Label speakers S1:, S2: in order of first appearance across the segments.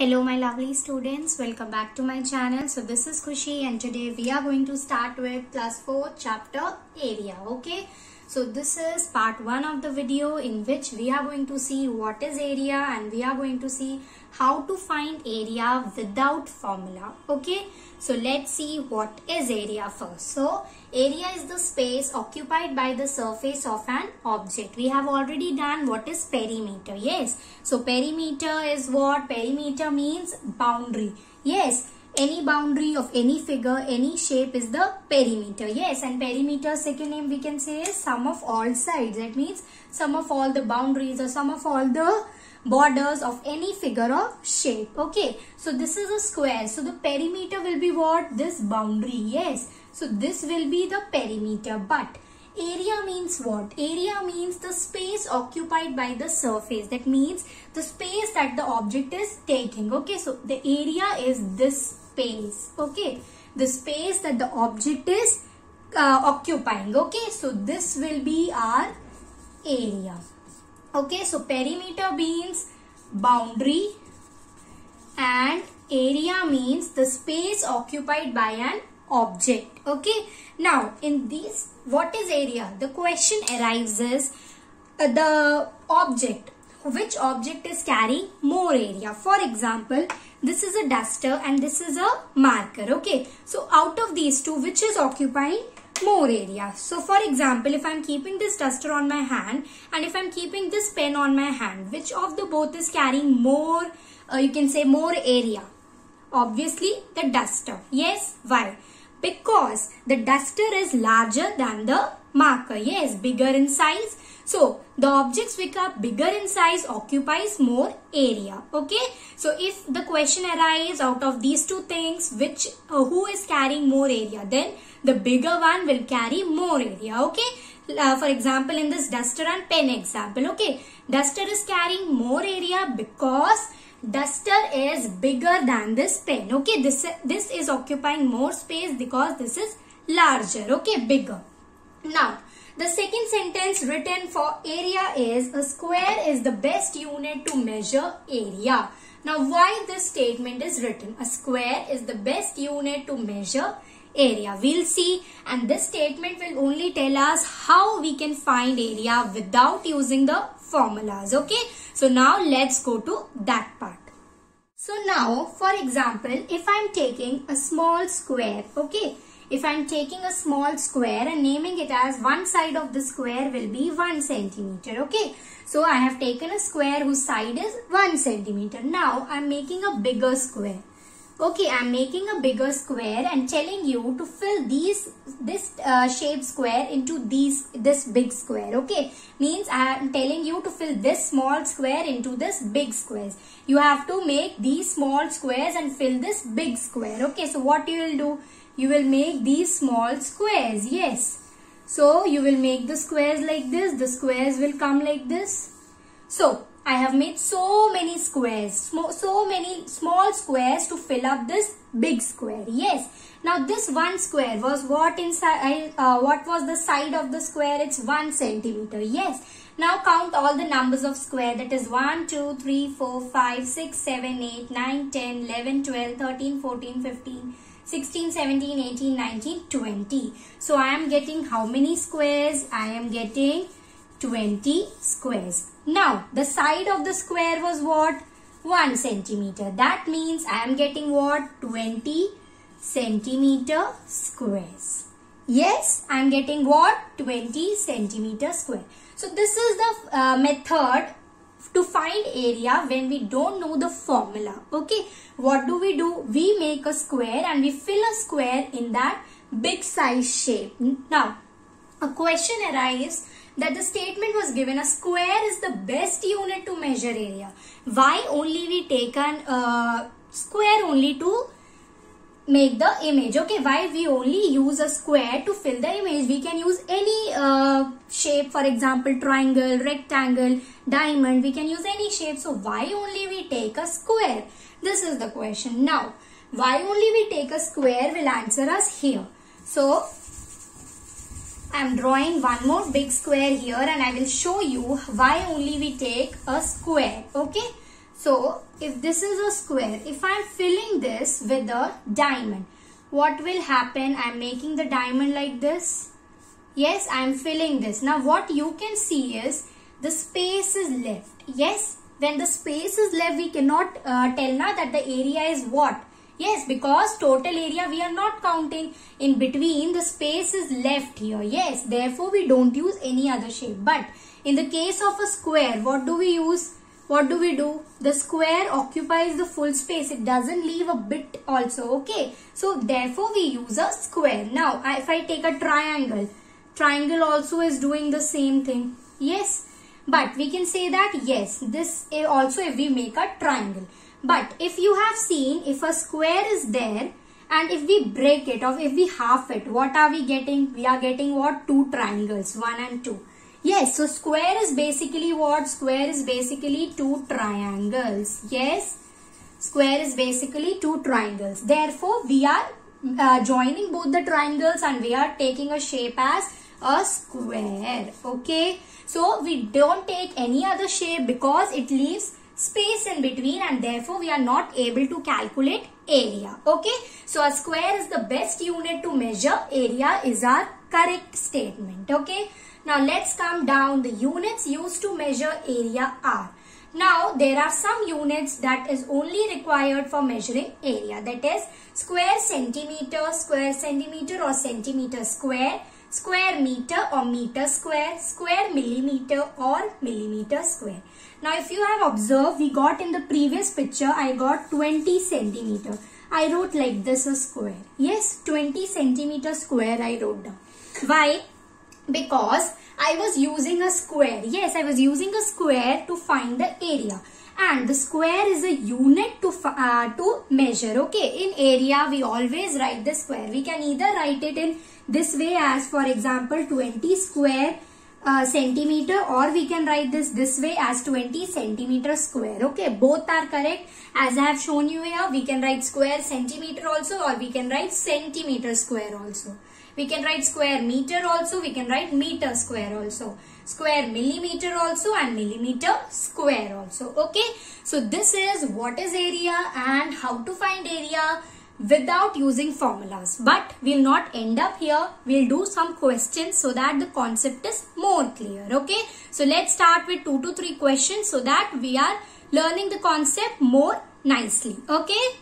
S1: Hello my lovely students, welcome back to my channel. So this is Khushi and today we are going to start with class 4 chapter area. Okay, so this is part 1 of the video in which we are going to see what is area and we are going to see how to find area without formula. Okay, so let's see what is area first. So area is the space occupied by the surface of an object. We have already done what is perimeter. Yes, so perimeter is what? Perimeter means boundary. Yes, any boundary of any figure, any shape is the perimeter. Yes, and perimeter second name we can say is sum of all sides. That means sum of all the boundaries or sum of all the borders of any figure or shape. Okay, so this is a square. So the perimeter will be what? This boundary. Yes, so this will be the perimeter. But area means what? Area means the space occupied by the surface. That means the space that the object is taking. Okay, so the area is this space. Okay, the space that the object is occupying. Okay, so this will be our area. Okay, so perimeter means boundary and area means the space occupied by an object. Okay, now in this, what is area? The question arises the object. Which object is carrying more area? For example, this is a duster and this is a marker. Okay, so out of these two, which is occupying more area? So for example, if I am keeping this duster on my hand and if I am keeping this pen on my hand, which of the both is carrying more, you can say more area? Obviously the duster. Yes, why? Because the duster is larger than the marker. Yes, bigger in size. So the objects which are bigger in size occupies more area. Okay, so if the question arises out of these two things, which who is carrying more area, then the bigger one will carry more area. Okay, for example, in this duster and pen example, okay, duster is carrying more area because duster is bigger than this pen. Okay, this is occupying more space because this is larger. Okay, bigger. Now the second sentence written for area is a square is the best unit to measure area. Now why this statement is written? A square is the best unit to measure area. We'll see, and this statement will only tell us how we can find area without using the formulas. Okay, so now let's go to that part. So now, for example, if I'm taking a small square, okay, if I'm taking a small square and naming it as one side of the square will be 1 centimeter. Okay, so I have taken a square whose side is 1 centimeter. Now I'm making a bigger square. Okay, I'm making a bigger square and telling you to fill this shaped square into this big square. Okay, means I am telling you to fill this small square into this big squares. You have to make these small squares and fill this big square. Okay, so what you will do? You will make these small squares. Yes, so you will make the squares like this. The squares will come like this. So I have made so many squares, so many small squares to fill up this big square. Yes. Now this one square was what inside? What was the side of the square? It's 1 centimeter. Yes. Now count all the numbers of square. That is 1, 2, 3, 4, 5, 6, 7, 8, 9, 10, 11, 12, 13, 14, 15, 16, 17, 18, 19, 20. So I am getting how many squares? I am getting 20 squares. Now the side of the square was what? 1 centimeter. That means I am getting what? 20 centimeter squares. Yes, I am getting what? 20 centimeter square. So this is the method to find area when we don't know the formula. Okay, what do? We make a square and we fill a square in that big size shape. Now a question arises that the statement was given a square is the best unit to measure area. Why only we take an square only to make the image? Okay, why we only use a square to fill the image? We can use any shape, for example triangle, rectangle, diamond. We can use any shape. So why only we take a square? This is the question. Now why only we take a square will answer us here. So I am drawing one more big square here and I will show you why only we take a square. Okay, So if this is a square, if I'm filling this with a diamond, what will happen? I'm making the diamond like this. Yes, I'm filling this. Now what you can see is the space is left. Yes, when the space is left, we cannot tell now that the area is what? Yes, because total area we are not counting. In between, the space is left here. Yes, therefore we don't use any other shape. But in the case of a square, what do we use? What do we do? The square occupies the full space. It doesn't leave a bit also. Okay. So therefore we use a square. Now if I take a triangle, triangle also is doing the same thing. Yes. But we can say that yes, this also if we make a triangle. But if you have seen, if a square is there and if we break it or if we half it, what are we getting? We are getting what? Two triangles, 1 and 2. Yes, so square is basically what? Square is basically two triangles. Yes, square is basically two triangles. Therefore, we are joining both the triangles and we are taking a shape as a square. Okay, so we don't take any other shape because it leaves space in between and therefore we are not able to calculate area. Okay, so a square is the best unit to measure area is our correct statement. Okay, now let's come down. The units used to measure area are. Now there are some units that is only required for measuring area, that is square centimeter or centimeter square, square meter or meter square, square millimeter or millimeter square. Now if you have observed, we got in the previous picture, I got 20 centimeter. I wrote like this a square. Yes, 20 centimeter square I wrote down. Why? Because I was using a square. Yes, I was using a square to find the area. And the square is a unit to measure. Okay, in area we always write the square. We can either write it in this way as for example 20 square centimeter, or we can write this way as 20 centimeter square. Okay, both are correct. As I have shown you here, we can write square centimeter also, or we can write centimeter square also. We can write square meter also, we can write meter square also, square millimeter also and millimeter square also. Okay, so this is what is area and how to find area without using formulas. But we'll not end up here. We'll do some questions so that the concept is more clear. Okay, so let's start with 2 to 3 questions so that we are learning the concept more nicely. Okay,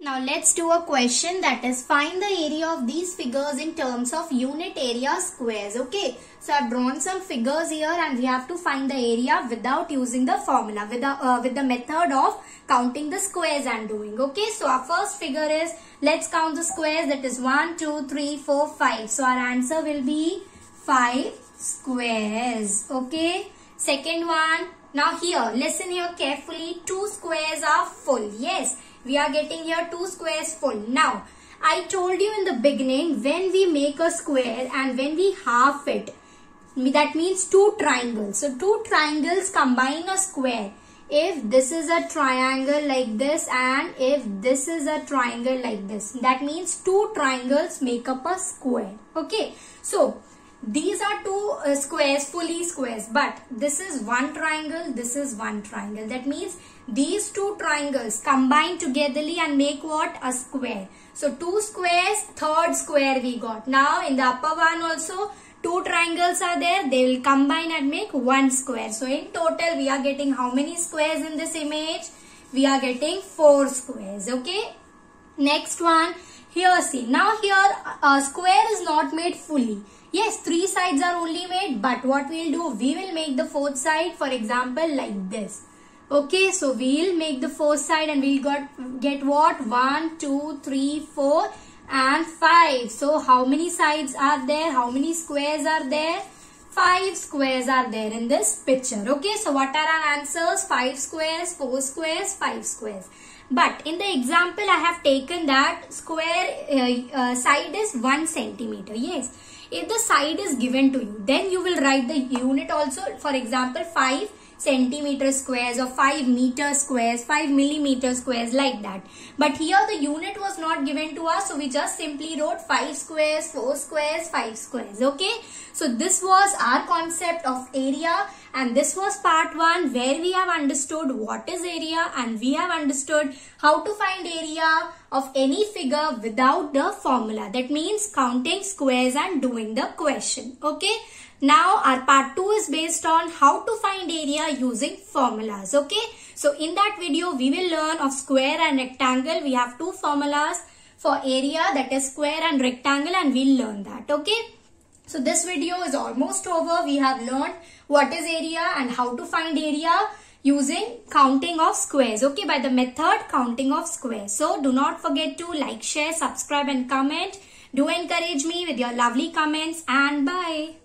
S1: now let's do a question, that is find the area of these figures in terms of unit area squares. Okay, so I've drawn some figures here and we have to find the area without using the formula, with the method of counting the squares I'm doing. Okay, so our first figure is, let's count the squares, that is 1, 2, 3, 4, 5. So our answer will be 5 squares. Okay, second one. Now here, listen here carefully, 2 squares are full. Yes, we are getting here 2 squares full. Now, I told you in the beginning, when we make a square and when we half it, that means 2 triangles. So 2 triangles combine a square. If this is a triangle like this and if this is a triangle like this, that means 2 triangles make up a square. Okay, so these are 2 squares, fully squares, but this is 1 triangle, this is 1 triangle. That means these 2 triangles combine togetherly and make what? A square. So 2 squares, third square we got. Now in the upper one also 2 triangles are there, they will combine and make 1 square. So in total we are getting how many squares in this image? We are getting 4 squares. Okay, next one. Here see, now here a square is not made fully. Yes, 3 sides are only made, but what we'll do, we will make the 4th side, for example, like this. Okay, so we'll make the 4th side and we'll get what? 1, 2, 3, 4 and 5. So how many sides are there? How many squares are there? 5 squares are there in this picture. Okay, so what are our answers? 5 squares, 4 squares, 5 squares. But in the example I have taken that square side is 1 centimeter. Yes, if the side is given to you, then you will write the unit also. For example, 5 centimeter squares or 5 meter squares, 5 millimeter squares, like that. But here the unit was not given to us, so we just simply wrote 5 squares, 4 squares, 5 squares. Okay, so this was our concept of area and this was part 1 where we have understood what is area and we have understood how to find area of any figure without the formula. That means counting squares and doing the question. Okay. Now our part 2 is based on how to find area using formulas. Okay. So in that video we will learn of square and rectangle. We have 2 formulas for area, that is square and rectangle, and we'll learn that. Okay. So this video is almost over. We have learned what is area and how to find area using counting of squares. Okay, by the method counting of squares. So do not forget to like, share, subscribe and comment. Do encourage me with your lovely comments, and bye.